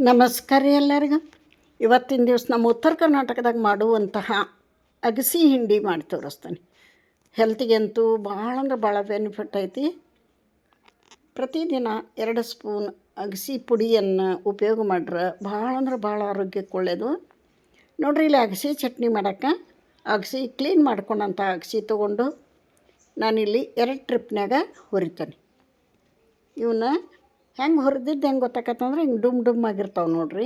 ನಮಸ್ಕಾರ ಎಲ್ಲರಿಗೂ. ಇವತ್ತಿನ ದಿವಸ ನಮ್ಮ ಉತ್ತರ ಕರ್ನಾಟಕದಾಗ ಮಾಡುವಂತಹ ಅಗಸಿ ಹಿಂಡಿ ಮಾಡಿ ತೋರಿಸ್ತೀನಿ. ಹೆಲ್ತಿಗಂತೂ ಭಾಳ ಅಂದ್ರೆ ಭಾಳ ಬೆನಿಫಿಟ್ ಐತಿ. ಪ್ರತಿದಿನ 2 ಸ್ಪೂನ್ ಅಗಸಿ ಪುಡಿಯನ್ನು ಉಪಯೋಗ ಮಾಡ್ರೆ ಭಾಳ ಅಂದ್ರೆ ಭಾಳ ಆರೋಗ್ಯಕ್ಕೆ ಒಳ್ಳೆಯದು. ನೋಡಿರಿ, ಇಲ್ಲಿ ಅಗಸಿ ಚಟ್ನಿ ಮಾಡೋಕ್ಕೆ ಅಗಸಿ ಕ್ಲೀನ್ ಮಾಡ್ಕೊಂಡಂಥ ಅಗಸಿ ತೊಗೊಂಡು ನಾನಿಲ್ಲಿ 2 ಟ್ರಿಪ್ನಾಗ ಹುರಿತೇನೆ. ಇವನ್ನ ಹೆಂಗೆ ಹುರಿದಿದ್ದು ಹೆಂಗೆ ಗೊತ್ತಾಕತ್ತಂದ್ರೆ ಹಿಂಗೆ ಡುಮ್ ಆಗಿರ್ತಾವೆ ನೋಡ್ರಿ.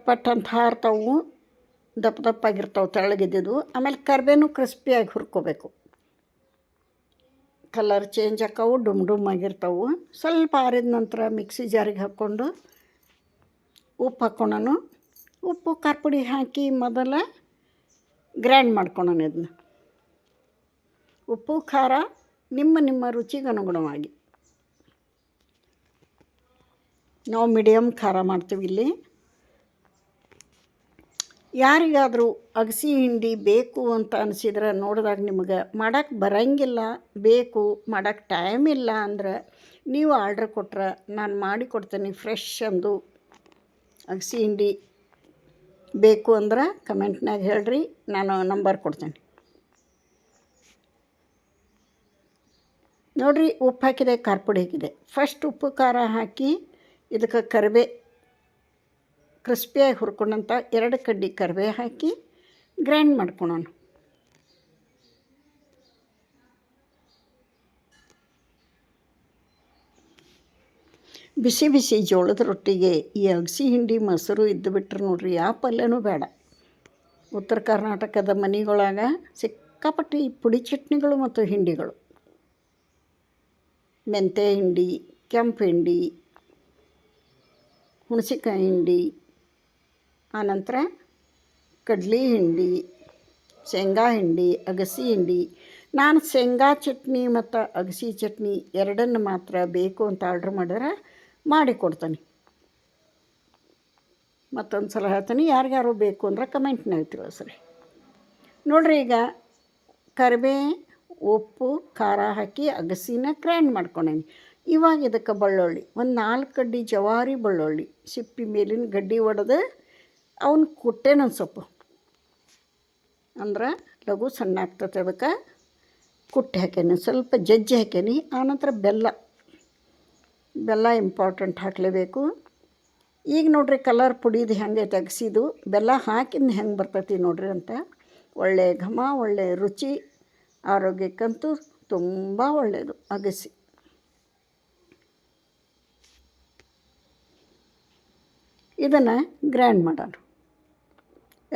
ಪಟ್ ಅಂತ ಹಾರ್ತಾವು, ದಪ್ಪಾಗಿರ್ತಾವೆ ತೆಳ್ಳಗಿದ್ದು. ಆಮೇಲೆ ಕರ್ಬೇನು ಕ್ರಿಸ್ಪಿಯಾಗಿ ಹುರ್ಕೋಬೇಕು. ಕಲರ್ ಚೇಂಜ್ ಆಕಾವು, ಡುಮ್ ಆಗಿರ್ತಾವೆ. ಸ್ವಲ್ಪ ಆರಿದ ನಂತರ ಮಿಕ್ಸಿ ಜಾರಿಗೆ ಹಾಕ್ಕೊಂಡು ಉಪ್ಪು ಹಾಕ್ಕೊಳನು. ಉಪ್ಪು ಖಾರ ಪುಡಿ ಹಾಕಿ ಮೊದಲ ಗ್ರೈಂಡ್ ಮಾಡ್ಕೊಳೋಣ. ಇದನ್ನ ಉಪ್ಪು ಖಾರ ನಿಮ್ಮ ರುಚಿಗೆ ಅನುಗುಣವಾಗಿ. ನಾವು ಮೀಡಿಯಮ್ ಖಾರ ಮಾಡ್ತೀವಿ ಇಲ್ಲಿ. ಯಾರಿಗಾದರೂ ಅಗಸಿ ಹಿಂಡಿ ಬೇಕು ಅಂತ ಅನಿಸಿದ್ರೆ, ನೋಡಿದಾಗ ನಿಮಗೆ ಮಾಡೋಕ್ಕೆ ಬರೋಂಗಿಲ್ಲ, ಬೇಕು ಮಾಡೋಕ್ಕೆ ಟೈಮ್ ಇಲ್ಲ ಅಂದ್ರೆ ನೀವು ಆರ್ಡ್ರ್ ಕೊಟ್ರೆ ನಾನು ಮಾಡಿ ಕೊಡ್ತೇನೆ ಫ್ರೆಶ್ ಅಂದು. ಅಗಸಿ ಹಿಂಡಿ ಬೇಕು ಅಂದ್ರೆ ಕಮೆಂಟ್ನಾಗ ಹೇಳ್ರಿ, ನಾನು ನಂಬರ್ ಕೊಡ್ತೇನೆ. ನೋಡಿರಿ, ಉಪ್ಪು ಹಾಕಿದೆ, ಖಾರ ಪುಡಿ ಹಾಕಿದೆ. ಫಸ್ಟ್ ಉಪ್ಪು ಖಾರ ಹಾಕಿ ಇದಕ್ಕೆ ಕ್ರಿಸ್ಪಿಯಾಗಿ ಹುರ್ಕೊಂಡಂಥ 2 ಕಡ್ಡಿ ಕರಿಬೇ ಹಾಕಿ ಗ್ರೈಂಡ್ ಮಾಡ್ಕೊಳೋಣ. ಬಿಸಿ ಜೋಳದ ರೊಟ್ಟಿಗೆ ಈ ಅಗಸಿ ಹಿಂಡಿ ಮೊಸರು ಇದ್ದು ಬಿಟ್ರೆ ನೋಡ್ರಿ, ಯಾವ ಪಲ್ಯನೂ ಬೇಡ. ಉತ್ತರ ಕರ್ನಾಟಕದ ಮನೆಗಳಾಗ ಸಿಕ್ಕಾಪಟ್ಟಿ ಪುಡಿ ಚಟ್ನಿಗಳು ಮತ್ತು ಹಿಂಡಿಗಳು. ಮೆಂತ್ಯ ಹಿಂಡಿ, ಕೆಂಪು ಹಿಂಡಿ, ಹುಣಸೆಕಾಯಿ ಹಿಂಡಿ, ಆನಂತರ ಕಡ್ಲಿ ಹಿಂಡಿ, ಶೇಂಗಾ ಹಿಂಡಿ, ಅಗಸಿ ಹಿಂಡಿ. ನಾನು ಶೇಂಗಾ ಚಟ್ನಿ ಮತ್ತು ಅಗಸಿ ಚಟ್ನಿ ಎರಡನ್ನು ಮಾತ್ರ ಬೇಕು ಅಂತ ಆರ್ಡ್ರ್ ಮಾಡಿದ್ರೆ ಮಾಡಿಕೊಡ್ತೀನಿ. ಮತ್ತೊಂದು ಸಲ ಹೇಳ್ತೀನಿ, ಯಾರಿಗಾರು ಬೇಕು ಅಂದ್ರೆ ಕಮೆಂಟ್ನಾಗ ತಿಳಿಸ್ರಿ. ನೋಡಿರಿ, ಈಗ ಕರಿಬೇ, ಉಪ್ಪು ಖಾರ ಹಾಕಿ ಅಗಸಿನ ಗ್ರೈಂಡ್ ಮಾಡ್ಕೊಂಡೇನಿ. ಇವಾಗ ಇದಕ್ಕೆ ಬೆಳ್ಳುಳ್ಳಿ, ಒಂದು 4 ಕಡ್ಡಿ ಜವಾರಿ ಬೆಳ್ಳುಳ್ಳಿ ಸಿಪ್ಪಿ ಮೇಲಿನ ಗಡ್ಡಿ ಒಡೆದು ಅವನ್ನ ಕುಟ್ಟೇನೊಂದು ಸೊಪ್ಪು ಅಂದ್ರೆ ಲಘು ಸಣ್ಣ ಆಗ್ತದೆ. ಅದಕ್ಕೆ ಕುಟ್ಟಿ ಹಾಕೇನಿ, ಸ್ವಲ್ಪ ಜಜ್ಜಿ ಹಾಕೇನಿ. ಆನಂತರ ಬೆಲ್ಲ ಇಂಪಾರ್ಟೆಂಟ್ ಹಾಕಲೇಬೇಕು. ಈಗ ನೋಡಿರಿ, ಕಲರ್ ಪುಡಿದು ಹೆಂಗೈತೆ ಅಗಸಿದು, ಬೆಲ್ಲ ಹಾಕಿದ ಹೆಂಗೆ ಬರ್ತೈತಿ ನೋಡ್ರಿ ಅಂತ. ಒಳ್ಳೆಯ ಘಮ, ಒಳ್ಳೆಯ ರುಚಿ, ಆರೋಗ್ಯಕ್ಕಂತೂ ತುಂಬ ಒಳ್ಳೆಯದು ಅಗಸಿ. ಇದನ್ನು ಗ್ರೈಂಡ್ ಮಾಡೋಣ.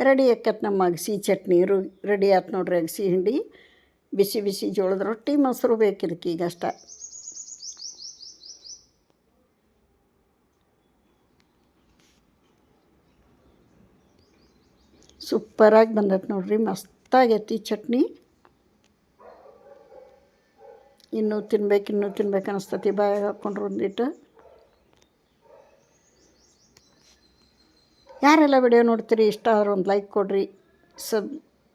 ರೆಡಿ ಆಕತ್ ನಮ್ಮ ಅಗಸಿ ಚಟ್ನಿ. ರೆಡಿ ಆಯ್ತು ನೋಡ್ರಿ ಅಗಸಿ ಹಿಂಡಿ. ಬಿಸಿ ಜೋಳದ ರೊಟ್ಟಿ, ಮೊಸರು ಬೇಕಿದಕ್ಕೆ ಈಗ ಅಷ್ಟ. ಸೂಪರಾಗಿ ಬಂದೈತೆ ನೋಡ್ರಿ, ಮಸ್ತಾಗೈತಿ ಚಟ್ನಿ. ಇನ್ನೂ ತಿನ್ಬೇಕು ಅನಿಸ್ತತಿ ಬಾಯಾಗ ಹಾಕ್ಕೊಂಡ್ರು ಒಂದಿಟ್ಟು. ಯಾರೆಲ್ಲ ವಿಡಿಯೋ ನೋಡ್ತೀರಿ, ಇಷ್ಟ ಆದ್ರೆ ಒಂದು ಲೈಕ್ ಕೊಡಿರಿ.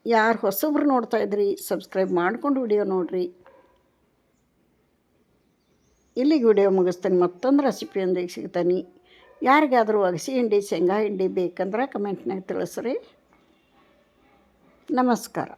ಯಾರು ಹೊಸಬ್ರು ನೋಡ್ತಾಯಿದ್ರಿ, ಸಬ್ಸ್ಕ್ರೈಬ್ ಮಾಡ್ಕೊಂಡು ವಿಡಿಯೋ ನೋಡಿರಿ. ಇಲ್ಲಿಗೆ ವಿಡಿಯೋ ಮುಗಿಸ್ತೇನೆ. ಮತ್ತೊಂದು ರೆಸಿಪಿಯೊಂದಿಗೆ ಸಿಗ್ತಾನೆ. ಯಾರಿಗಾದರೂ ಅಗಸಿ ಹಿಂಡಿ, ಶೇಂಗಾ ಹಿಂಡಿ ಬೇಕಂದ್ರೆ ಕಮೆಂಟ್ನಾಗ ತಿಳಿಸ್ರಿ. ನಮಸ್ಕಾರ.